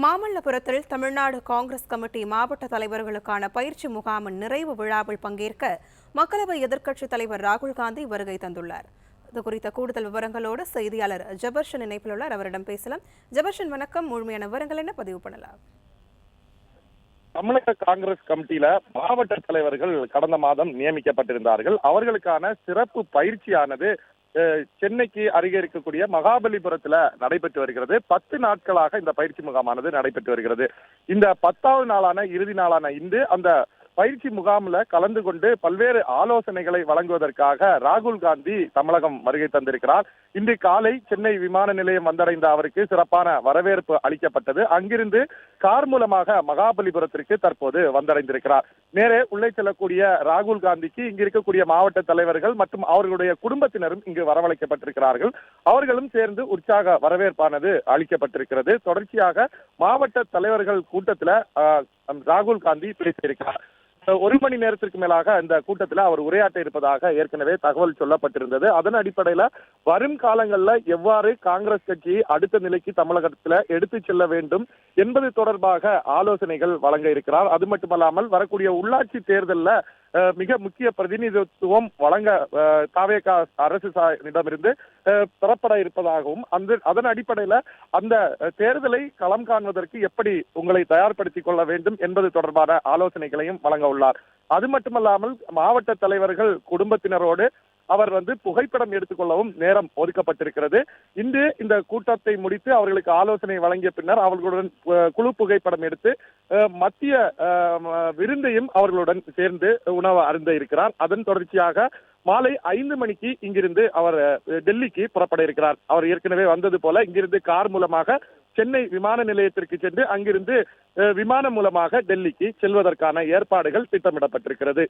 மாமல்லபுரத்தில் தமிழ்நாடு காங்கிரஸ் கமிட்டி மாவட்ட தலைவர்களுக்கான பயிற்சி முகாமின் நிறைவு விழாவில் பங்கேற்க மக்களவை எதிர்க்கட்சித் தலைவர் ராகுல் காந்தி வருகை தந்துள்ளார். இதுகுறித்த கூடுதல் விவரங்களோடு செய்தியாளர் ஜபர்ஷன் இணைப்பில் உள்ளார். அவரிடம் பேசலாம். ஜபர்ஷன், வணக்கம். முழுமையான விவரங்கள் என்ன பதிவு பண்ணலாம்? தமிழக காங்கிரஸ் கமிட்டியில மாவட்ட தலைவர்கள் கடந்த மாதம் நியமிக்கப்பட்டிருந்தார்கள். அவர்களுக்கான சிறப்பு பயிற்சியானது சென்னைக்கு அருகே இருக்கக்கூடிய மகாபலிபுரத்துல நடைபெற்று வருகிறது. 10 நாட்களாக இந்த பயிற்சி முகாமானது நடைபெற்று வருகிறது. இந்த 10வது நாளான இறுதி நாளான இன்று அந்த பயிற்சி முகாம்ல கலந்து கொண்டு பல்வேறு ஆலோசனைகளை வழங்குவதற்காக ராகுல் காந்தி தமிழகம் வருகை தந்திருக்கிறார். இன்று காலை சென்னை விமான நிலையம் வந்தடைந்த அவருக்கு சிறப்பான வரவேற்பு அளிக்கப்பட்டது. அங்கிருந்து கார் மூலமாக மகாபலிபுரத்திற்கு தற்போது வந்தடைந்திருக்கிறார். நேரே உள்ளே செல்லக்கூடிய ராகுல் காந்திக்கு இங்கு இருக்கக்கூடிய மாவட்ட தலைவர்கள் மற்றும் அவர்களுடைய குடும்பத்தினரும் இங்கு வரவழைக்கப்பட்டிருக்கிறார்கள். அவர்களும் சேர்ந்து உற்சாக வரவேற்பானது அளிக்கப்பட்டிருக்கிறது. தொடர்ச்சியாக மாவட்ட தலைவர்கள் கூட்டத்தில் ராகுல் காந்தி பேசியிருக்கிறார். 1 மணி நேரத்திற்கு மேலாக இந்த கூட்டத்தில் அவர் உரையாற்ற இருப்பதாக ஏற்கனவே தகவல் சொல்லப்பட்டிருந்தது. அதன் அடிப்படையில் வரும் காலங்களில் எவ்வாறு காங்கிரஸ் கட்சியை அடுத்த நிலைக்கு தமிழகத்தில் எடுத்து செல்ல வேண்டும் என்பது தொடர்பாக ஆலோசனைகள் வழங்க இருக்கிறார். அது மட்டுமல்லாமல் வரக்கூடிய உள்ளாட்சி தேர்தலில் மிக முக்கிய பிரதிநிதித்துவம் வழங்க தாவேகா அரசிடமிருந்து பெறப்பட இருப்பதாகவும் அதன் அடிப்படையில் அந்த தேர்தலை களம் காண்பதற்கு எப்படி உங்களை தயார்படுத்திக் கொள்ள வேண்டும் என்பது தொடர்பான ஆலோசனைகளையும் வழங்க உள்ளார். அது மட்டுமல்லாமல் மாவட்ட தலைவர்கள் குடும்பத்தினரோடு அவர் புகைப்படம் எடுத்துக்கொள்ளவும் நேரம் ஒதுக்கப்பட்டிருக்கிறது. இன்று இந்த கூட்டத்தை முடித்து அவர்களுக்கு ஆலோசனை வழங்கிய பின்னர் அவர்களுடன் குழு புகைப்படம் எடுத்து மத்திய விருந்தையும் அவர்களுடன் சேர்ந்து உணவு அருந்த இருக்கிறார். அதன் தொடர்ச்சியாக மாலை 5 மணிக்கு இங்கிருந்து அவர் டெல்லிக்கு புறப்பட இருக்கிறார். அவர் ஏற்கனவே வந்தது போல இங்கிருந்து கார் மூலமாக சென்னை விமான நிலையத்திற்கு சென்று அங்கிருந்து விமானம் மூலமாக டெல்லிக்கு செல்வதற்கான ஏற்பாடுகள் திட்டமிடப்பட்டிருக்கிறது.